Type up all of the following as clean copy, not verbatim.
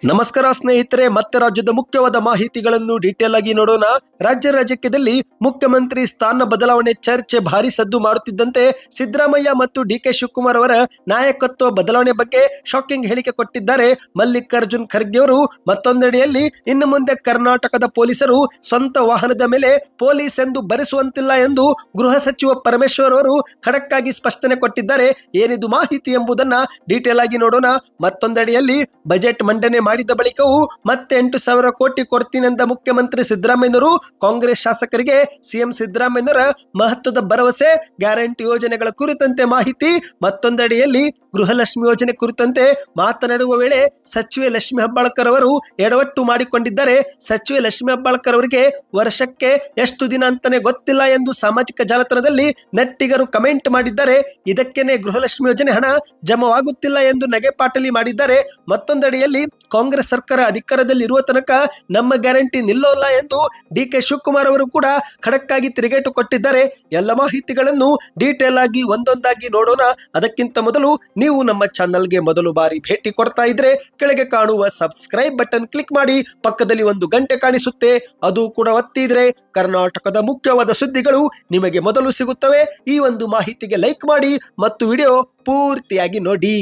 ನಮಸ್ಕಾರ ಸ್ನೇಹಿತರೆ, ಮತ್ತೆ ರಾಜ್ಯದ ಮುಖ್ಯವಾದ ಮಾಹಿತಿಗಳನ್ನು ಡೀಟೇಲ್ ಆಗಿ ನೋಡೋಣ. ರಾಜ್ಯದಲ್ಲಿ ಮುಖ್ಯಮಂತ್ರಿ ಸ್ಥಾನ ಬದಲಾವಣೆ ಚರ್ಚೆ ಭಾರಿ ಸದ್ದು ಮಾಡುತ್ತಿದ್ದಂತೆ ಸಿದ್ದರಾಮಯ್ಯ ಮತ್ತು ಡಿ.ಕೆ. ಶಿವಕುಮಾರ್ ಅವರ ನಾಯಕತ್ವ ಬದಲಾವಣೆ ಬಗ್ಗೆ ಶಾಕಿಂಗ್ ಹೇಳಿಕೆ ಕೊಟ್ಟಿದ್ದಾರೆ ಮಲ್ಲಿಕಾರ್ಜುನ್ ಖರ್ಗೆ ಅವರು. ಮತ್ತೊಂದೆಡೆಯಲ್ಲಿ ಇನ್ನು ಮುಂದೆ ಕರ್ನಾಟಕದ ಪೊಲೀಸರು ಸ್ವಂತ ವಾಹನದ ಮೇಲೆ ಪೊಲೀಸ್ ಎಂದು ಬರೆಸುವಂತಿಲ್ಲ ಎಂದು ಗೃಹ ಸಚಿವ ಪರಮೇಶ್ವರ್ ಅವರು ಖಡಕ್ ಆಗಿ ಸ್ಪಷ್ಟನೆ ಕೊಟ್ಟಿದ್ದಾರೆ. ಏನಿದು ಮಾಹಿತಿ ಎಂಬುದನ್ನ ಡೀಟೇಲ್ ಆಗಿ ನೋಡೋಣ. ಮತ್ತೊಂದೆಡೆಯಲ್ಲಿ ಬಜೆಟ್ ಮಂಡನೆ ಮಾಡಿದ ಬಳಿಕವೂ ಮತ್ತೆ 8,000 ಕೋಟಿ ಕೊಡ್ತೀನೆಂದ ಮುಖ್ಯಮಂತ್ರಿ ಸಿದ್ದರಾಮಯ್ಯನವರು ಕಾಂಗ್ರೆಸ್ ಶಾಸಕರಿಗೆ ಸಿಎಂ ಸಿದ್ದರಾಮಯ್ಯನವರ ಮಹತ್ವದ ಭರವಸೆ, ಗ್ಯಾರಂಟಿ ಯೋಜನೆಗಳ ಕುರಿತಂತೆ ಮಾಹಿತಿ. ಮತ್ತೊಂದೆಡೆಯಲ್ಲಿ ಗೃಹಲಕ್ಷ್ಮಿ ಯೋಜನೆ ಕುರಿತಂತೆ ಮಾತನಾಡುವ ವೇಳೆ ಸಚಿವೆ ಲಕ್ಷ್ಮಿ ಹೆಬ್ಬಾಳ್ಕರ್ ಅವರು ಎಡವಟ್ಟು ಮಾಡಿಕೊಂಡಿದ್ದಾರೆ. ಸಚಿವೆ ಲಕ್ಷ್ಮಿ ಹೆಬ್ಬಾಳ್ಕರ್ ಅವರಿಗೆ ವರ್ಷಕ್ಕೆ ಎಷ್ಟು ದಿನ ಅಂತಾನೆ ಗೊತ್ತಿಲ್ಲ ಎಂದು ಸಾಮಾಜಿಕ ಜಾಲತಾಣದಲ್ಲಿ ನೆಟ್ಟಿಗರು ಕಮೆಂಟ್ ಮಾಡಿದ್ದಾರೆ. ಇದಕ್ಕೇನೆ ಗೃಹಲಕ್ಷ್ಮಿ ಯೋಜನೆ ಹಣ ಜಮವಾಗುತ್ತಿಲ್ಲ ಎಂದು ನಗೆಪಾಟಲಿ ಮಾಡಿದ್ದಾರೆ. ಮತ್ತೊಂದೆಡೆಯಲ್ಲಿ ಕಾಂಗ್ರೆಸ್ ಸರ್ಕಾರ ಅಧಿಕಾರದಲ್ಲಿ ಇರುವ ತನಕ ನಮ್ಮ ಗ್ಯಾರಂಟಿ ನಿಲ್ಲೋಲ್ಲ ಎಂದು ಡಿ.ಕೆ. ಶಿವಕುಮಾರ್ ಅವರು ಕೂಡ ಖಡಕ್ ಆಗಿ ತಿರುಗೇಟು ಕೊಟ್ಟಿದ್ದಾರೆ. ಎಲ್ಲ ಮಾಹಿತಿಗಳನ್ನು ಡೀಟೇಲ್ ಆಗಿ ಒಂದೊಂದಾಗಿ ನೋಡೋಣ. ಅದಕ್ಕಿಂತ ಮೊದಲು ನೀವು ನಮ್ಮ ಚಾನಲ್ಗೆ ಮೊದಲು ಬಾರಿ ಭೇಟಿ ಕೊಡ್ತಾ ಇದ್ರೆ ಕೆಳಗೆ ಕಾಣುವ ಸಬ್ಸ್ಕ್ರೈಬ್ ಬಟನ್ ಕ್ಲಿಕ್ ಮಾಡಿ, ಪಕ್ಕದಲ್ಲಿ ಒಂದು ಗಂಟೆ ಕಾಣಿಸುತ್ತೆ, ಅದು ಕೂಡ ಒತ್ತಿದ್ರೆ ಕರ್ನಾಟಕದ ಮುಖ್ಯವಾದ ಸುದ್ದಿಗಳು ನಿಮಗೆ ಮೊದಲು ಸಿಗುತ್ತವೆ. ಈ ಒಂದು ಮಾಹಿತಿಗೆ ಲೈಕ್ ಮಾಡಿ ಮತ್ತು ವಿಡಿಯೋ ಪೂರ್ತಿಯಾಗಿ ನೋಡಿ.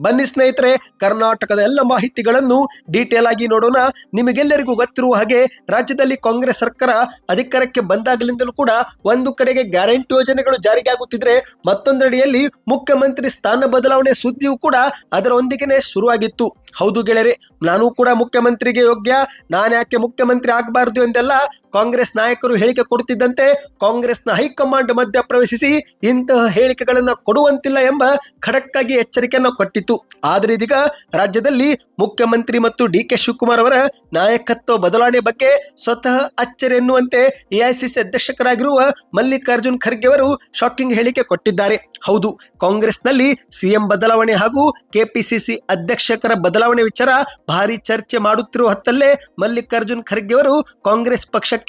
ಬನ್ನಿ ಸ್ನೇಹಿತರೆ, ಕರ್ನಾಟಕದ ಎಲ್ಲ ಮಾಹಿತಿಗಳನ್ನು ಡೀಟೇಲ್ ಆಗಿ ನೋಡೋಣ. ನಿಮಗೆಲ್ಲರಿಗೂ ಗೊತ್ತಿರುವ ಹಾಗೆ ರಾಜ್ಯದಲ್ಲಿ ಕಾಂಗ್ರೆಸ್ ಸರ್ಕಾರ ಅಧಿಕಾರಕ್ಕೆ ಬಂದಾಗಲಿಂದಲೂ ಕೂಡ ಒಂದು ಕಡೆಗೆ ಗ್ಯಾರಂಟಿ ಯೋಜನೆಗಳು ಜಾರಿಗೆ ಆಗುತ್ತಿದ್ರೆ, ಮತ್ತೊಂದೆಡೆಯಲ್ಲಿ ಮುಖ್ಯಮಂತ್ರಿ ಸ್ಥಾನ ಬದಲಾವಣೆ ಸುದ್ದಿಯೂ ಕೂಡ ಅದರೊಂದಿಗೆ ಶುರುವಾಗಿತ್ತು. ಹೌದು ಗೆಳೆಯರೆ, ನಾನು ಕೂಡ ಮುಖ್ಯಮಂತ್ರಿಗೆ ಯೋಗ್ಯ, ನಾನು ಯಾಕೆ ಮುಖ್ಯಮಂತ್ರಿ ಆಗಬಾರದು ಎಂದೆಲ್ಲ ಕಾಂಗ್ರೆಸ್ ನಾಯಕರು ಹೇಳಿಕೆ ಕೊಡುತ್ತಿದ್ದಂತೆ ಕಾಂಗ್ರೆಸ್ನ ಹೈಕಮಾಂಡ್ ಮಧ್ಯ ಪ್ರವೇಶಿಸಿ ಇಂತಹ ಹೇಳಿಕೆಗಳನ್ನು ಕೊಡುವಂತಿಲ್ಲ ಎಂಬ ಖಡಕ್ ಆಗಿ ಎಚ್ಚರಿಕೆಯನ್ನು ಕೊಟ್ಟಿತ್ತು. ಆದರೆ ಇದೀಗ ರಾಜ್ಯದಲ್ಲಿ ಮುಖ್ಯಮಂತ್ರಿ ಮತ್ತು ಡಿ.ಕೆ. ಶಿವಕುಮಾರ್ ಅವರ ನಾಯಕತ್ವ ಬದಲಾವಣೆ ಬಗ್ಗೆ ಸ್ವತಃ ಅಚ್ಚರಿ ಎನ್ನುವಂತೆ ಎಐಸಿಸಿ ಅಧ್ಯಕ್ಷರಾಗಿರುವ ಮಲ್ಲಿಕಾರ್ಜುನ್ ಖರ್ಗೆ ಅವರು ಶಾಕಿಂಗ್ ಹೇಳಿಕೆ ಕೊಟ್ಟಿದ್ದಾರೆ. ಹೌದು, ಕಾಂಗ್ರೆಸ್ನಲ್ಲಿ ಸಿಎಂ ಬದಲಾವಣೆ ಹಾಗೂ ಕೆಪಿಸಿಸಿ ಅಧ್ಯಕ್ಷರ ಬದಲಾವಣೆ ವಿಚಾರ ಭಾರಿ ಚರ್ಚೆ ಮಾಡುತ್ತಿರುವ ಹೊತ್ತಲ್ಲೇ ಮಲ್ಲಿಕಾರ್ಜುನ್ ಖರ್ಗೆ ಅವರು ಕಾಂಗ್ರೆಸ್ ಪಕ್ಷಕ್ಕೆ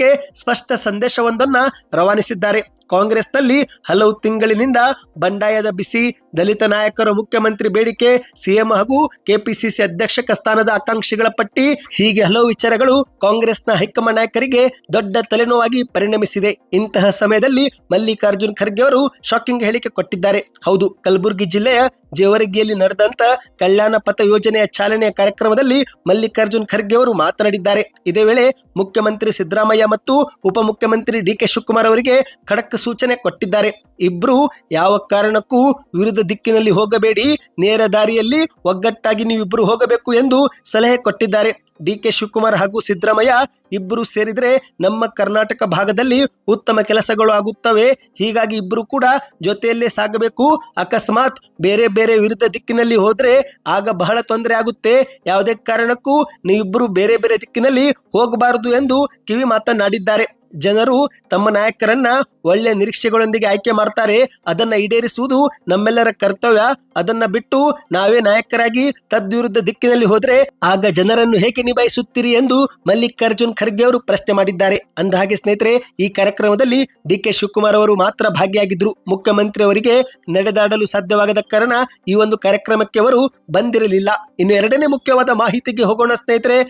ಸ್ಪಷ್ಟ ಸಂದೇಶವೊಂದನ್ನ ರವಾನಿಸಿದ್ದಾರೆ. ಕಾಂಗ್ರೆಸ್ನಲ್ಲಿ ಹಲವು ತಿಂಗಳಿನಿಂದ ಬಂಡಾಯದ ಬಿಸಿ, ದಲಿತ ನಾಯಕರ ಮುಖ್ಯಮಂತ್ರಿ ಬೇಡಿಕೆ, ಸಿಎಂ ಹಾಗೂ ಕೆಪಿಸಿಸಿ ಅಧ್ಯಕ್ಷಕ ಸ್ಥಾನದ ಆಕಾಂಕ್ಷಿಗಳ ಪಟ್ಟಿ, ಹೀಗೆ ಹಲವು ವಿಚಾರಗಳು ಕಾಂಗ್ರೆಸ್ನ ಹೈಕಮಾಂಡ್ ನಾಯಕರಿಗೆ ದೊಡ್ಡ ತಲೆನೋವಾಗಿ ಪರಿಣಮಿಸಿದೆ. ಇಂತಹ ಸಮಯದಲ್ಲಿ ಮಲ್ಲಿಕಾರ್ಜುನ್ ಖರ್ಗೆ ಅವರು ಶಾಕಿಂಗ್ ಹೇಳಿಕೆ ಕೊಟ್ಟಿದ್ದಾರೆ. ಹೌದು, ಕಲಬುರಗಿ ಜಿಲ್ಲೆಯ ಜೇವರ್ಗಿಯಲ್ಲಿ ನಡೆದಂತ ಕಲ್ಯಾಣ ಪಥ ಯೋಜನೆಯ ಚಾಲನೆಯ ಕಾರ್ಯಕ್ರಮದಲ್ಲಿ ಮಲ್ಲಿಕಾರ್ಜುನ್ ಖರ್ಗೆ ಅವರು ಮಾತನಾಡಿದ್ದಾರೆ. ಇದೇ ವೇಳೆ ಮುಖ್ಯಮಂತ್ರಿ ಸಿದ್ದರಾಮಯ್ಯ ಮತ್ತು ಉಪಮುಖ್ಯಮಂತ್ರಿ ಡಿ.ಕೆ. ಶಿವಕುಮಾರ್ ಅವರಿಗೆ ಖಡಕ್ ಸೂಚನೆ ಕೊಟ್ಟಿದ್ದಾರೆ. ಇಬ್ರು ಯಾವ ಕಾರಣಕ್ಕೂ ವಿರುದ್ಧ ದಿಕ್ಕಿನಲ್ಲಿ ಹೋಗಬೇಡಿ, ನೇರ ದಾರಿಯಲ್ಲಿ ಒಗ್ಗಟ್ಟಾಗಿ ನೀವಿಬ್ಬರು ಹೋಗಬೇಕು ಎಂದು ಸಲಹೆ ಕೊಟ್ಟಿದ್ದಾರೆ. ಡಿ.ಕೆ. ಶಿವಕುಮಾರ್ ಹಾಗೂ ಸಿದ್ದರಾಮಯ್ಯ ಇಬ್ಬರು ಸೇರಿದ್ರೆ ನಮ್ಮ ಕರ್ನಾಟಕ ಭಾಗದಲ್ಲಿ ಉತ್ತಮ ಕೆಲಸಗಳು ಆಗುತ್ತವೆ. ಹೀಗಾಗಿ ಇಬ್ಬರು ಕೂಡ ಜೊತೆಯಲ್ಲೇ ಸಾಗಬೇಕು. ಅಕಸ್ಮಾತ್ ಬೇರೆ ಬೇರೆ ವಿರುದ್ಧ ದಿಕ್ಕಿನಲ್ಲಿ ಹೋದ್ರೆ ಆಗ ಬಹಳ ತೊಂದರೆ ಆಗುತ್ತೆ. ಯಾವುದೇ ಕಾರಣಕ್ಕೂ ನೀವಿಬ್ಬರು ಬೇರೆ ಬೇರೆ ದಿಕ್ಕಿನಲ್ಲಿ ಹೋಗಬಾರದು ಎಂದು ಕಿವಿ ಮಾತನಾಡಿದ್ದಾರೆ. ಜನರು ತಮ್ಮ ನಾಯಕರನ್ನ ಒಳ್ಳೆ ನಿರೀಕ್ಷೆಗಳೊಂದಿಗೆ ಆಯ್ಕೆ ಮಾಡ್ತಾರೆ. ಅದನ್ನ ಈಡೇರಿಸುವುದು ನಮ್ಮೆಲ್ಲರ ಕರ್ತವ್ಯ. ಅದನ್ನ ಬಿಟ್ಟು ನಾವೇ ನಾಯಕರಾಗಿ ತದ್ವಿರುದ್ಧ ದಿಕ್ಕಿನಲ್ಲಿ ಹೋದ್ರೆ ಆಗ ಜನರನ್ನು ಹೇಗೆ ನಿಭಾಯಿಸುತ್ತೀರಿ ಎಂದು ಮಲ್ಲಿಕಾರ್ಜುನ್ ಖರ್ಗೆ ಅವರು ಪ್ರಶ್ನೆ ಮಾಡಿದ್ದಾರೆ. ಅಂದ ಹಾಗೆ ಸ್ನೇಹಿತರೆ, ಈ ಕಾರ್ಯಕ್ರಮದಲ್ಲಿ ಡಿ.ಕೆ. ಶಿವಕುಮಾರ್ ಅವರು ಮಾತ್ರ ಭಾಗಿಯಾಗಿದ್ರು. ಮುಖ್ಯಮಂತ್ರಿ ಅವರಿಗೆ ನಡೆದಾಡಲು ಸಾಧ್ಯವಾಗದ ಕಾರಣ ಈ ಒಂದು ಕಾರ್ಯಕ್ರಮಕ್ಕೆ ಅವರು ಬಂದಿರಲಿಲ್ಲ. ಇನ್ನು ಎರಡನೇ ಮುಖ್ಯವಾದ ಮಾಹಿತಿಗೆ ಹೋಗೋಣ ಸ್ನೇಹಿತರೆ.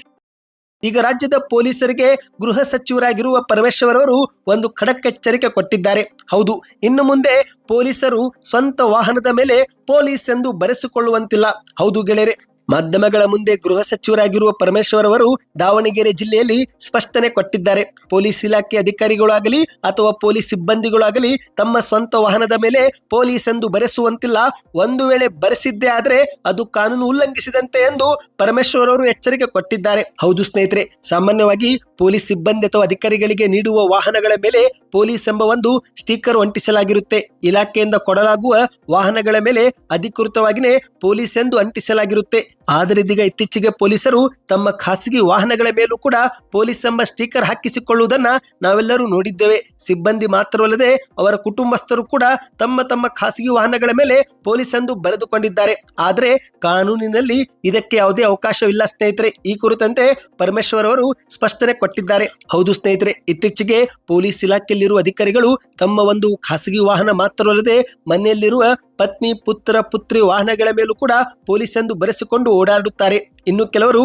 ಈಗ ರಾಜ್ಯದ ಪೊಲೀಸರಿಗೆ ಗೃಹ ಸಚಿವರಾಗಿರುವ ಪರಮೇಶ್ವರ್ ಅವರು ಒಂದು ಖಡಕ್ ಎಚ್ಚರಿಕೆ ಕೊಟ್ಟಿದ್ದಾರೆ. ಹೌದು, ಇನ್ನು ಮುಂದೆ ಪೊಲೀಸರು ಸ್ವಂತ ವಾಹನದ ಮೇಲೆ ಪೊಲೀಸ್ ಎಂದು ಬರೆಸಿಕೊಳ್ಳುವಂತಿಲ್ಲ. ಹೌದು ಗೆಳೆಯರೆ, ಮಾಧ್ಯಮಗಳ ಮುಂದೆ ಗೃಹ ಸಚಿವರಾಗಿರುವ ಪರಮೇಶ್ವರ್ ಅವರು ದಾವಣಗೆರೆ ಜಿಲ್ಲೆಯಲ್ಲಿ ಸ್ಪಷ್ಟನೆ ಕೊಟ್ಟಿದ್ದಾರೆ. ಪೊಲೀಸ್ ಇಲಾಖೆ ಅಧಿಕಾರಿಗಳಾಗಲಿ ಅಥವಾ ಪೊಲೀಸ್ ಸಿಬ್ಬಂದಿಗಳಾಗಲಿ ತಮ್ಮ ಸ್ವಂತ ವಾಹನದ ಮೇಲೆ ಪೊಲೀಸ್ ಎಂದು ಬರೆಸುವಂತಿಲ್ಲ. ಒಂದು ವೇಳೆ ಬರೆಸಿದ್ದೇ ಆದ್ರೆ ಅದು ಕಾನೂನು ಉಲ್ಲಂಘಿಸಿದಂತೆ ಎಂದು ಪರಮೇಶ್ವರ್ ಅವರು ಎಚ್ಚರಿಕೆ ಕೊಟ್ಟಿದ್ದಾರೆ. ಹೌದು ಸ್ನೇಹಿತರೆ, ಸಾಮಾನ್ಯವಾಗಿ ಪೊಲೀಸ್ ಸಿಬ್ಬಂದಿ ಅಥವಾ ಅಧಿಕಾರಿಗಳಿಗೆ ನೀಡುವ ವಾಹನಗಳ ಮೇಲೆ ಪೊಲೀಸ್ ಎಂಬ ಒಂದು ಸ್ಟಿಕ್ಕರ್ ಅಂಟಿಸಲಾಗಿರುತ್ತೆ. ಇಲಾಖೆಯಿಂದ ಕೊಡಲಾಗುವ ವಾಹನಗಳ ಮೇಲೆ ಅಧಿಕೃತವಾಗಿಯೇ ಪೊಲೀಸ್ ಎಂದು ಅಂಟಿಸಲಾಗಿರುತ್ತೆ. ಆದರೆ ಇದೀಗ ಇತ್ತೀಚೆಗೆ ಪೊಲೀಸರು ತಮ್ಮ ಖಾಸಗಿ ವಾಹನಗಳ ಮೇಲೂ ಕೂಡ ಪೊಲೀಸ್ ಎಂಬ ಸ್ಟಿಕ್ಕರ್ ಹಾಕಿಸಿಕೊಳ್ಳುವುದನ್ನ ನಾವೆಲ್ಲರೂ ನೋಡಿದ್ದೇವೆ. ಸಿಬ್ಬಂದಿ ಮಾತ್ರವಲ್ಲದೆ ಅವರ ಕುಟುಂಬಸ್ಥರು ಕೂಡ ತಮ್ಮ ತಮ್ಮ ಖಾಸಗಿ ವಾಹನಗಳ ಮೇಲೆ ಪೊಲೀಸ್ ಎಂದು ಬರೆದುಕೊಂಡಿದ್ದಾರೆ. ಆದರೆ ಕಾನೂನಿನಲ್ಲಿ ಇದಕ್ಕೆ ಯಾವುದೇ ಅವಕಾಶವಿಲ್ಲ ಸ್ನೇಹಿತರೆ. ಈ ಕುರಿತಂತೆ ಪರಮೇಶ್ವರ್ ಅವರು ಸ್ಪಷ್ಟನೆ ಕೊಟ್ಟಿದ್ದಾರೆ. ಹೌದು ಸ್ನೇಹಿತರೆ, ಇತ್ತೀಚೆಗೆ ಪೊಲೀಸ್ ಇಲಾಖೆಯಲ್ಲಿರುವ ಅಧಿಕಾರಿಗಳು ತಮ್ಮ ಒಂದು ಖಾಸಗಿ ವಾಹನ ಮಾತ್ರವಲ್ಲದೆ ಮನೆಯಲ್ಲಿರುವ ಪತ್ನಿ, ಪುತ್ರ, ಪುತ್ರಿ ವಾಹನಗಳ ಮೇಲೂ ಕೂಡ ಪೊಲೀಸ್ ಎಂದು ಬರೆಸಿಕೊಂಡು ಓಡಾಡುತ್ತಾರೆ. ಇನ್ನು ಕೆಲವರು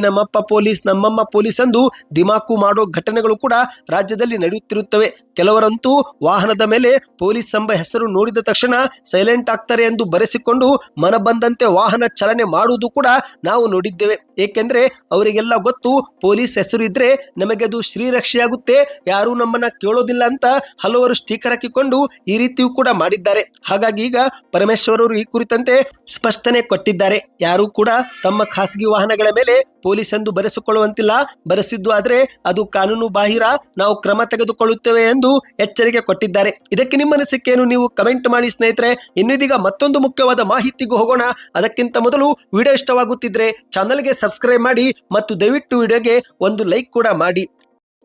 ನಮ್ಮಪ್ಪ ಪೊಲೀಸ್ ನಮ್ಮಮ್ಮ ಪೊಲೀಸ್ ಎಂದು ದಿಮಾಕು ಮಾಡೋ ಘಟನೆಗಳು ಕೂಡ ರಾಜ್ಯದಲ್ಲಿ ನಡೆಯುತ್ತಿರುತ್ತವೆ. ಕೆಲವರಂತೂ ವಾಹನದ ಮೇಲೆ ಪೊಲೀಸ್ ಎಂಬ ಹೆಸರು ನೋಡಿದ ತಕ್ಷಣ ಸೈಲೆಂಟ್ ಆಗ್ತಾರೆ ಎಂದು ಬರೆಸಿಕೊಂಡು ಮನ ಬಂದಂತೆ ವಾಹನ ಚಲನೆ ಮಾಡುವುದು ಕೂಡ ನಾವು ನೋಡಿದ್ದೇವೆ. ಏಕೆಂದ್ರೆ ಅವರಿಗೆಲ್ಲ ಗೊತ್ತು, ಪೊಲೀಸ್ ಹೆಸರು ಇದ್ರೆ ನಮಗೆ ಅದು ಶ್ರೀರಕ್ಷೆಯಾಗುತ್ತೆ, ಯಾರೂ ನಮ್ಮನ್ನ ಕೇಳೋದಿಲ್ಲ ಅಂತ ಹಲವರು ಸ್ಟಿಕರ್ ಹಾಕಿಕೊಂಡು ಈ ರೀತಿಯೂ ಕೂಡ ಮಾಡಿದ್ದಾರೆ. ಹಾಗಾಗಿ ಈಗ ಪರಮೇಶ್ವರ್ ಅವರು ಈ ಕುರಿತಂತೆ ಸ್ಪಷ್ಟನೆ ಕೊಟ್ಟಿದ್ದಾರೆ. ಯಾರು ಕೂಡ ತಮ್ಮ ಖಾಸಗಿ ವಾಹನಗಳ ಮೇಲೆ ಪೊಲೀಸ್ ಎಂದು ಬರೆಸಿಕೊಳ್ಳುವಂತಿಲ್ಲ. ಬರೆಸಿದ್ದು ಆದ್ರೆ ಅದು ಕಾನೂನು ಬಾಹಿರ, ನಾವು ಕ್ರಮ ತೆಗೆದುಕೊಳ್ಳುತ್ತೇವೆ ಎಂದು ಎಚ್ಚರಿಕೆ ಕೊಟ್ಟಿದ್ದಾರೆ. ಇದಕ್ಕೆ ನಿಮ್ಮ ಅನಿಸಿಕೆಯನ್ನು ನೀವು ಕಮೆಂಟ್ ಮಾಡಿ ಸ್ನೇಹಿತರೆ. ಇನ್ನಿದೀಗ ಮತ್ತೊಂದು ಮುಖ್ಯವಾದ ಮಾಹಿತಿಗೂ ಹೋಗೋಣ. ಅದಕ್ಕಿಂತ ಮೊದಲು ವಿಡಿಯೋ ಇಷ್ಟವಾಗುತ್ತಿದ್ರೆ ಚಾನಲ್ಗೆ ಸಬ್ಸ್ಕ್ರೈಬ್ ಮಾಡಿ ಮತ್ತು ದಯವಿಟ್ಟು ವಿಡಿಯೋಗೆ ಒಂದು ಲೈಕ್ ಕೂಡ ಮಾಡಿ.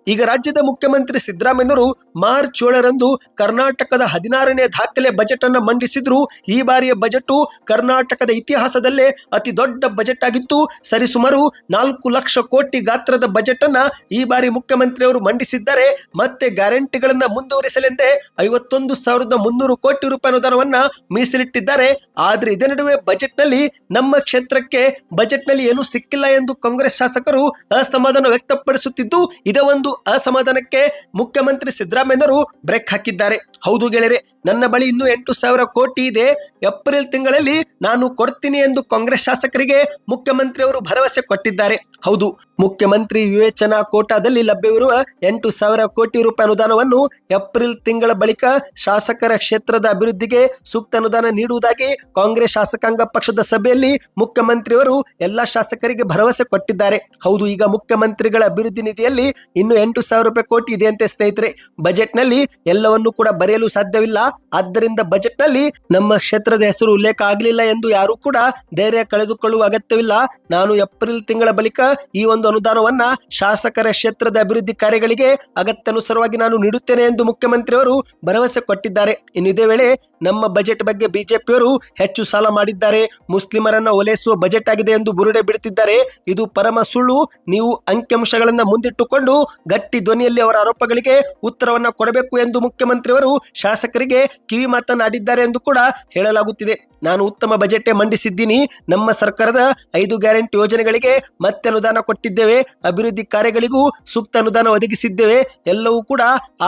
ಈಗ ರಾಜ್ಯದ ಮುಖ್ಯಮಂತ್ರಿ ಸಿದ್ದರಾಮಯ್ಯನವರು ಮಾರ್ಚ್ 7ರಂದು ಕರ್ನಾಟಕದ 16ನೇ ದಾಖಲೆ ಬಜೆಟ್ ಅನ್ನು ಮಂಡಿಸಿದ್ರು. ಈ ಬಾರಿಯ ಬಜೆಟ್ ಕರ್ನಾಟಕದ ಇತಿಹಾಸದಲ್ಲೇ ಅತಿ ದೊಡ್ಡ ಬಜೆಟ್ ಆಗಿತ್ತು. ಸರಿಸುಮಾರು 4 ಲಕ್ಷ ಕೋಟಿ ಗಾತ್ರದ ಬಜೆಟ್ ಅನ್ನ ಈ ಬಾರಿ ಮುಖ್ಯಮಂತ್ರಿ ಅವರು ಮಂಡಿಸಿದ್ದಾರೆ. ಮತ್ತೆ ಗ್ಯಾರಂಟಿಗಳನ್ನ ಮುಂದುವರಿಸಲೆಂದೇ 51,300 ಕೋಟಿ ರೂಪಾಯಿ ಅನುದಾನವನ್ನ ಮೀಸಲಿಟ್ಟಿದ್ದಾರೆ. ಆದ್ರೆ ಇದೇ ನಡುವೆ ಬಜೆಟ್ ನಲ್ಲಿ ನಮ್ಮ ಕ್ಷೇತ್ರಕ್ಕೆ ಬಜೆಟ್ ನಲ್ಲಿ ಏನೂ ಸಿಕ್ಕಿಲ್ಲ ಎಂದು ಕಾಂಗ್ರೆಸ್ ಶಾಸಕರು ಅಸಮಾಧಾನ ವ್ಯಕ್ತಪಡಿಸುತ್ತಿದ್ದು, ಇದೇ ಒಂದು ಅಸಮಾಧಾನಕ್ಕೆ ಮುಖ್ಯಮಂತ್ರಿ ಸಿದ್ದರಾಮಯ್ಯನವರು ಬ್ರೇಕ್ ಹಾಕಿದ್ದಾರೆ. ಹೌದು ಗೆಳೆಯರೆ, ನನ್ನ ಬಳಿ ಇನ್ನೂ 8,000 ಕೋಟಿ ಇದೆ, ಏಪ್ರಿಲ್ ತಿಂಗಳಲ್ಲಿ ನಾನು ಕೊಡ್ತೀನಿ ಎಂದು ಕಾಂಗ್ರೆಸ್ ಶಾಸಕರಿಗೆ ಮುಖ್ಯಮಂತ್ರಿ ಅವರು ಭರವಸೆ ಕೊಟ್ಟಿದ್ದಾರೆ. ಹೌದು, ಮುಖ್ಯಮಂತ್ರಿ ವಿವೇಚನಾ ಕೋಟಾದಲ್ಲಿ ಲಭ್ಯವಿರುವ 8,000 ಕೋಟಿ ರೂಪಾಯಿ ಅನುದಾನವನ್ನು ಏಪ್ರಿಲ್ ತಿಂಗಳ ಬಳಿಕ ಶಾಸಕರ ಕ್ಷೇತ್ರದ ಅಭಿವೃದ್ಧಿಗೆ ಸೂಕ್ತ ಅನುದಾನ ನೀಡುವುದಾಗಿ ಕಾಂಗ್ರೆಸ್ ಶಾಸಕಾಂಗ ಪಕ್ಷದ ಸಭೆಯಲ್ಲಿ ಮುಖ್ಯಮಂತ್ರಿಯವರು ಎಲ್ಲಾ ಶಾಸಕರಿಗೆ ಭರವಸೆ ಕೊಟ್ಟಿದ್ದಾರೆ. ಹೌದು, ಈಗ ಮುಖ್ಯಮಂತ್ರಿಗಳ ಅಭಿವೃದ್ಧಿ ನಿಧಿಯಲ್ಲಿ ಇನ್ನು 8,000 ಕೋಟಿ ಇದೆ ಅಂತೆ ಸ್ನೇಹಿತರೆ. ಬಜೆಟ್ ನಲ್ಲಿ ಎಲ್ಲವನ್ನೂ ಕೂಡ ಬರೆಯಲು ಸಾಧ್ಯವಿಲ್ಲ. ಆದ್ದರಿಂದ ಬಜೆಟ್ ನಲ್ಲಿ ನಮ್ಮ ಕ್ಷೇತ್ರದ ಹೆಸರು ಉಲ್ಲೇಖ ಆಗಲಿಲ್ಲ ಎಂದು ಯಾರು ಕೂಡ ಧೈರ್ಯ ಕಳೆದುಕೊಳ್ಳುವ ಅಗತ್ಯವಿಲ್ಲ. ನಾನು ಏಪ್ರಿಲ್ ತಿಂಗಳ ಬಳಿಕ ಈ ಒಂದು ಅನುದಾನವನ್ನ ಶಾಸಕರ ಕ್ಷೇತ್ರದ ಅಭಿವೃದ್ಧಿ ಕಾರ್ಯಗಳಿಗೆ ಅಗತ್ಯಾನುಸಾರವಾಗಿ ನಾನು ನೀಡುತ್ತೇನೆ ಎಂದು ಮುಖ್ಯಮಂತ್ರಿಯವರು ಭರವಸೆ ಕೊಟ್ಟಿದ್ದಾರೆ. ಇನ್ನು ಇದೇ ವೇಳೆ ನಮ್ಮ ಬಜೆಟ್ ಬಗ್ಗೆ ಬಿಜೆಪಿಯವರು ಹೆಚ್ಚು ಸಾಲ ಮಾಡಿದ್ದಾರೆ, ಮುಸ್ಲಿಮರನ್ನ ಓಲೈಸುವ ಬಜೆಟ್ ಆಗಿದೆ ಎಂದು ಬುರುಡೆ ಬಿಡುತ್ತಿದ್ದಾರೆ. ಇದು ಪರಮ ಸುಳ್ಳು. ನೀವು ಅಂಕಿಅಂಶಗಳನ್ನ ಮುಂದಿಟ್ಟುಕೊಂಡು ಗಟ್ಟಿ ಧ್ವನಿಯಲ್ಲಿ ಅವರ ಆರೋಪಗಳಿಗೆ ಉತ್ತರವನ್ನ ಕೊಡಬೇಕು ಎಂದು ಮುಖ್ಯಮಂತ್ರಿಯವರು ಶಾಸಕರಿಗೆ ಕಿವಿ ಮಾತನಾಡಿದ್ದಾರೆ ಎಂದು ಕೂಡ ಹೇಳಲಾಗುತ್ತಿದೆ. ನಾನು ಉತ್ತಮ ಬಜೆಟ್ ಮಂಡಿಸಿದ್ದೀನಿ. ನಮ್ಮ ಸರ್ಕಾರದ 5 ಗ್ಯಾರಂಟಿ ಯೋಜನೆಗಳಿಗೆ ಮತ್ತೆ ಅನುದಾನ ಕೊಟ್ಟಿದ್ದೇವೆ, ಅಭಿವೃದ್ಧಿ ಕಾರ್ಯಗಳಿಗೂ ಸೂಕ್ತ ಅನುದಾನ ಒದಗಿಸಿದ್ದೇವೆ. ಎಲ್ಲವೂ ಕೂಡ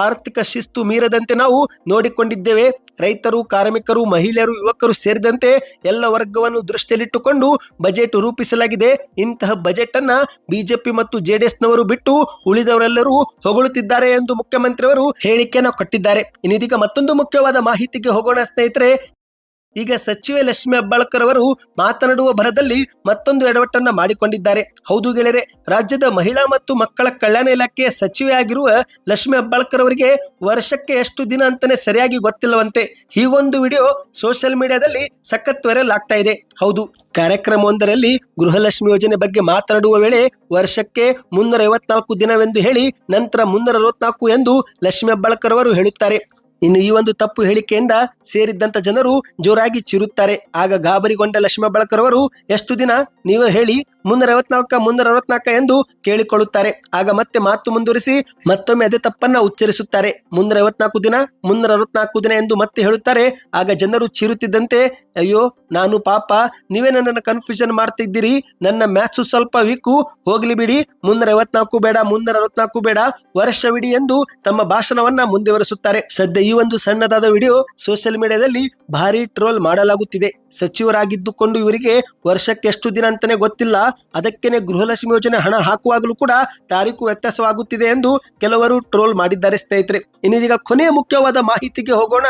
ಆರ್ಥಿಕ ಶಿಸ್ತು ಮೀರದಂತೆ ನಾವು ನೋಡಿಕೊಂಡಿದ್ದೇವೆ. ರೈತರು, ಕಾರ್ಮಿಕರು, ಮಹಿಳೆಯರು, ಯುವಕರು ಸೇರಿದಂತೆ ಎಲ್ಲ ವರ್ಗವನ್ನು ದೃಷ್ಟಿಯಲ್ಲಿಟ್ಟುಕೊಂಡು ಬಜೆಟ್ ರೂಪಿಸಲಾಗಿದೆ. ಇಂತಹ ಬಜೆಟ್ ಅನ್ನ ಬಿಜೆಪಿ ಮತ್ತು ಜೆಡಿಎಸ್ನವರು ಬಿಟ್ಟು ಉಳಿದವರೆಲ್ಲರೂ ಹೊಗಳುತ್ತಿದ್ದಾರೆ ಎಂದು ಮುಖ್ಯಮಂತ್ರಿಯವರು ಹೇಳಿಕೆಯನ್ನು ಕೊಟ್ಟಿದ್ದಾರೆ. ಇನ್ನೀಗ ಮತ್ತೊಂದು ಮುಖ್ಯವಾದ ಮಾಹಿತಿಗೆ ಹೋಗೋಣ ಸ್ನೇಹಿತರೆ. ಈಗ ಸಚಿವೆ ಲಕ್ಷ್ಮಿ ಹೆಬ್ಬಾಳ್ಕರ್ ಅವರು ಮಾತನಾಡುವ ಭರದಲ್ಲಿ ಮತ್ತೊಂದು ಎಡವಟ್ಟನ್ನ ಮಾಡಿಕೊಂಡಿದ್ದಾರೆ. ಹೌದು ಗೆಳೆಯರೆ, ರಾಜ್ಯದ ಮಹಿಳಾ ಮತ್ತು ಮಕ್ಕಳ ಕಲ್ಯಾಣ ಇಲಾಖೆಯ ಸಚಿವೆಯಾಗಿರುವ ಲಕ್ಷ್ಮಿ ಹೆಬ್ಬಾಳ್ಕರ್ ಅವರಿಗೆ ವರ್ಷಕ್ಕೆ ಎಷ್ಟು ದಿನ ಅಂತಾನೆ ಸರಿಯಾಗಿ ಗೊತ್ತಿಲ್ಲವಂತೆ. ಹೀಗೊಂದು ವಿಡಿಯೋ ಸೋಷಿಯಲ್ ಮೀಡಿಯಾದಲ್ಲಿ ಸಖತ್ ವೈರಲ್ ಆಗ್ತಾ ಇದೆ. ಹೌದು, ಕಾರ್ಯಕ್ರಮವೊಂದರಲ್ಲಿ ಗೃಹಲಕ್ಷ್ಮಿ ಯೋಜನೆ ಬಗ್ಗೆ ಮಾತನಾಡುವ ವೇಳೆ ವರ್ಷಕ್ಕೆ 354 ದಿನವೆಂದು ಹೇಳಿ ನಂತರ 364 ಎಂದು ಲಕ್ಷ್ಮಿ ಹೆಬ್ಬಾಳ್ಕರ್ ಅವರು ಹೇಳುತ್ತಾರೆ. ಇನ್ನು ಈ ಒಂದು ತಪ್ಪು ಹೇಳಿಕೆಯಿಂದ ಸೇರಿದ್ದಂತ ಜನರು ಜೋರಾಗಿ ಚಿರುತ್ತಾರೆ. ಆಗ ಗಾಬರಿಗೊಂಡ ಲಕ್ಷ್ಮಿ ಹೆಬ್ಬಾಳ್ಕರ್ ಅವರು ಎಷ್ಟು ದಿನ ನೀವು ಹೇಳಿ 364 ಎಂದು ಕೇಳಿಕೊಳ್ಳುತ್ತಾರೆ. ಆಗ ಮತ್ತೆ ಮಾತು ಮುಂದುವರಿಸಿ ಮತ್ತೊಮ್ಮೆ ಅದೇ ತಪ್ಪನ್ನ ಉಚ್ಚರಿಸುತ್ತಾರೆ. 364 ದಿನ ಎಂದು ಮತ್ತೆ ಹೇಳುತ್ತಾರೆ. ಆಗ ಜನರು ಚಿರುತ್ತಿದ್ದಂತೆ, ಅಯ್ಯೋ ನಾನು ಪಾಪ, ನೀವೇ ನನ್ನನ್ನು ಕನ್ಫ್ಯೂಷನ್ ಮಾಡ್ತಿದ್ದೀರಿ, ನನ್ನ ಮ್ಯಾಥ್ಸು ಸ್ವಲ್ಪ ವೀಕು, ಹೋಗ್ಲಿ ಬಿಡಿ, 354 ಬೇಡ, 364 ಬೇಡ, ವರ್ಷವಿಡಿ ಎಂದು ತಮ್ಮ ಭಾಷಣವನ್ನ ಮುಂದುವರಿಸುತ್ತಾರೆ. ಸದ್ಯ ಈ ಒಂದು ಸಣ್ಣದಾದ ವಿಡಿಯೋ ಸೋಷಿಯಲ್ ಮೀಡಿಯಾದಲ್ಲಿ ಭಾರಿ ಟ್ರೋಲ್ ಮಾಡಲಾಗುತ್ತಿದೆ. ಸಚಿವರಾಗಿದ್ದುಕೊಂಡು ಇವರಿಗೆ ವರ್ಷಕ್ಕೆ ಎಷ್ಟು ದಿನ ಅಂತಾನೆ ಗೊತ್ತಿಲ್ಲ, ಅದಕ್ಕೇನೆ ಗೃಹಲಕ್ಷ್ಮಿ ಯೋಜನೆ ಹಣ ಹಾಕುವಾಗಲೂ ಕೂಡ ತಾರೀಕು ವ್ಯತ್ಯಾಸವಾಗುತ್ತಿದೆ ಎಂದು ಕೆಲವರು ಟ್ರೋಲ್ ಮಾಡಿದ್ದಾರೆ ಸ್ನೇಹಿತರೆ. ಇನ್ನೀಗ ಕೊನೆಯ ಮುಖ್ಯವಾದ ಮಾಹಿತಿಗೆ ಹೋಗೋಣ.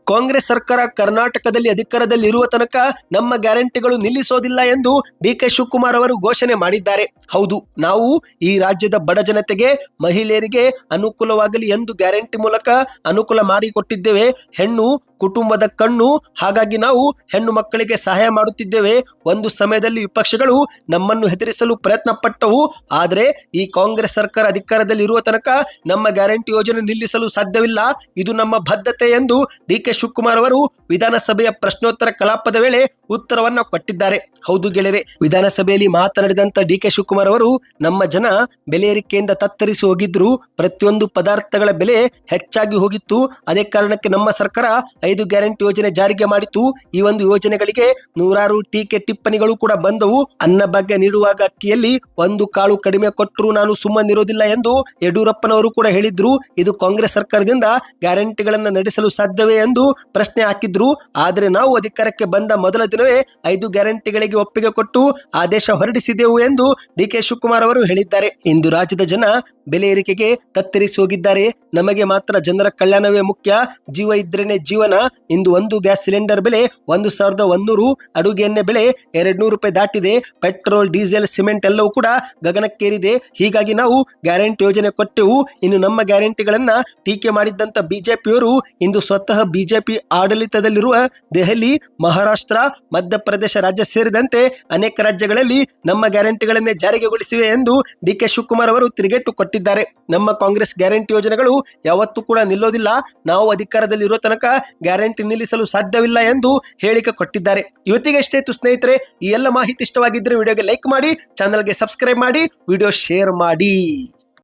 ಕಾಂಗ್ರೆಸ್ ಸರ್ಕಾರ ಕರ್ನಾಟಕದಲ್ಲಿ ಅಧಿಕಾರದಲ್ಲಿ ಇರುವ ತನಕ ನಮ್ಮ ಗ್ಯಾರಂಟಿಗಳು ನಿಲ್ಲಿಸೋದಿಲ್ಲ ಎಂದು ಡಿ.ಕೆ. ಶಿವಕುಮಾರ್ ಅವರು ಘೋಷಣೆ ಮಾಡಿದ್ದಾರೆ. ಹೌದು, ನಾವು ಈ ರಾಜ್ಯದ ಬಡ ಜನತೆಗೆ, ಮಹಿಳೆಯರಿಗೆ ಅನುಕೂಲವಾಗಲಿ ಎಂದು ಗ್ಯಾರಂಟಿ ಮೂಲಕ ಅನುಕೂಲ ಮಾಡಿಕೊಟ್ಟಿದ್ದೇವೆ. ಹೆಣ್ಣು ಕುಟುಂಬದ ಕಣ್ಣು, ಹಾಗಾಗಿ ನಾವು ಹೆಣ್ಣು ಮಕ್ಕಳಿಗೆ ಸಹಾಯ ಮಾಡುತ್ತಿದ್ದೇವೆ. ಒಂದು ಸಮಯದಲ್ಲಿ ವಿಪಕ್ಷಗಳು ನಮ್ಮನ್ನು ಹೆದರಿಸಲು ಪ್ರಯತ್ನ ಪಟ್ಟವು, ಆದರೆ ಈ ಕಾಂಗ್ರೆಸ್ ಸರ್ಕಾರ ಅಧಿಕಾರದಲ್ಲಿ ಇರುವ ತನಕ ನಮ್ಮ ಗ್ಯಾರಂಟಿ ಯೋಜನೆ ನಿಲ್ಲಿಸಲು ಸಾಧ್ಯವಿಲ್ಲ, ಇದು ನಮ್ಮ ಬದ್ಧತೆ ಎಂದು ಡಿ.ಕೆ. ಶಿವಕುಮಾರ್ ಅವರು ವಿಧಾನಸಭೆಯ ಪ್ರಶ್ನೋತ್ತರ ಕಲಾಪದ ವೇಳೆ ಉತ್ತರವನ್ನ ಕೊಟ್ಟಿದ್ದಾರೆ. ಹೌದು ಗೆಳೆಯರೆ, ವಿಧಾನಸಭೆಯಲ್ಲಿ ಮಾತನಾಡಿದಂತ ಡಿ.ಕೆ. ಶಿವಕುಮಾರ್ ಅವರು, ನಮ್ಮ ಜನ ಬೆಲೆ ಏರಿಕೆಯಿಂದ ತತ್ತರಿಸಿ ಹೋಗಿದ್ರು, ಪ್ರತಿಯೊಂದು ಪದಾರ್ಥಗಳ ಬೆಲೆ ಹೆಚ್ಚಾಗಿ ಹೋಗಿತ್ತು, ಅದೇ ಕಾರಣಕ್ಕೆ ನಮ್ಮ ಸರ್ಕಾರ 5 ಗ್ಯಾರಂಟಿ ಯೋಜನೆ ಜಾರಿಗೆ ಮಾಡಿತು. ಈ ಒಂದು ಯೋಜನೆಗಳಿಗೆ ನೂರಾರು ಟೀಕೆ ಟಿಪ್ಪಣಿಗಳು ಕೂಡ ಬಂದವು. ಅನ್ನಭಾಗ್ಯ ನೀಡುವಾಗ ಅಕ್ಕಿಯಲ್ಲಿ ಒಂದು ಕಾಳು ಕಡಿಮೆ ಕೊಟ್ಟರು ನಾನು ಸುಮ್ಮನಿರೋದಿಲ್ಲ ಎಂದು ಯಡಿಯೂರಪ್ಪನವರು ಕೂಡ ಹೇಳಿದ್ರು. ಇದು ಕಾಂಗ್ರೆಸ್ ಸರ್ಕಾರದಿಂದ ಗ್ಯಾರಂಟಿಗಳನ್ನ ನಡೆಸಲು ಸಾಧ್ಯವೇ ಎಂದು ಪ್ರಶ್ನೆ ಹಾಕಿದ್ರು. ಆದರೆ ನಾವು ಅಧಿಕಾರಕ್ಕೆ ಬಂದ ಮೊದಲ ದಿನವೇ 5 ಗ್ಯಾರಂಟಿಗಳಿಗೆ ಒಪ್ಪಿಗೆ ಕೊಟ್ಟು ಆದೇಶ ಹೊರಡಿಸಿದೆವು ಎಂದು ಡಿ.ಕೆ. ಶಿವಕುಮಾರ್ ಅವರು ಹೇಳಿದ್ದಾರೆ. ಇಂದು ರಾಜ್ಯದ ಜನ ಬೆಲೆ ಏರಿಕೆಗೆ ತತ್ತರಿಸಿ ಹೋಗಿದ್ದಾರೆ. ನಮಗೆ ಮಾತ್ರ ಜನರ ಕಲ್ಯಾಣವೇ ಮುಖ್ಯ, ಜೀವ ಇದ್ರೇನೆ ಜೀವನ. ಇಂದು ಒಂದು ಗ್ಯಾಸ್ ಸಿಲಿಂಡರ್ ಬೆಲೆ 1,100, ಅಡುಗೆ ಎಣ್ಣೆ ಬೆಲೆ 200 ರೂಪಾಯಿ ದಾಟಿದೆ. ಪೆಟ್ರೋಲ್, ಡೀಸೆಲ್, ಸಿಮೆಂಟ್ ಎಲ್ಲವೂ ಕೂಡ ಗಗನಕ್ಕೇರಿದೆ. ಹೀಗಾಗಿ ನಾವು ಗ್ಯಾರಂಟಿ ಯೋಜನೆ ಕೊಟ್ಟೆವು. ಇನ್ನು ನಮ್ಮ ಗ್ಯಾರಂಟಿಗಳನ್ನ ಟೀಕೆ ಮಾಡಿದ್ದಂತ ಬಿಜೆಪಿಯವರು ಇಂದು ಸ್ವತಃ ಬಿಜೆಪಿ ಆಡಳಿತದಲ್ಲಿರುವ ದೆಹಲಿ, ಮಹಾರಾಷ್ಟ್ರ, ಮಧ್ಯಪ್ರದೇಶ ರಾಜ್ಯ ಸೇರಿದಂತೆ ಅನೇಕ ರಾಜ್ಯಗಳಲ್ಲಿ ನಮ್ಮ ಗ್ಯಾರಂಟಿಗಳನ್ನೇ ಜಾರಿಗೆಗೊಳಿಸಿವೆ ಎಂದು ಡಿ.ಕೆ. ಶಿವಕುಮಾರ್ ಅವರು ತಿರುಗೇಟು ಕೊಟ್ಟಿದ್ದಾರೆ. ನಮ್ಮ ಕಾಂಗ್ರೆಸ್ ಗ್ಯಾರಂಟಿ ಯೋಜನೆಗಳು ಯಾವತ್ತೂ ಕೂಡ ನಿಲ್ಲೋದಿಲ್ಲ, ನಾವು ಅಧಿಕಾರದಲ್ಲಿ ಇರೋ ತನಕ ಗ್ಯಾರಂಟಿ ನಿಲ್ಲಿಸಲು ಸಾಧ್ಯವಿಲ್ಲ ಎಂದು ಹೇಳಿಕೆ ಕೊಟ್ಟಿದ್ದಾರೆ. ಇವತ್ತಿಗೆ ಎಷ್ಟೇ ಇತ್ತು ಸ್ನೇಹಿತರೆ, ಈ ಎಲ್ಲ ಮಾಹಿತಿ ಇಷ್ಟವಾಗಿದ್ದರೆ ವಿಡಿಯೋಗೆ ಲೈಕ್ ಮಾಡಿ, ಚಾನಲ್ಗೆ ಸಬ್ಸ್ಕ್ರೈಬ್ ಮಾಡಿ, ವಿಡಿಯೋ ಶೇರ್ ಮಾಡಿ.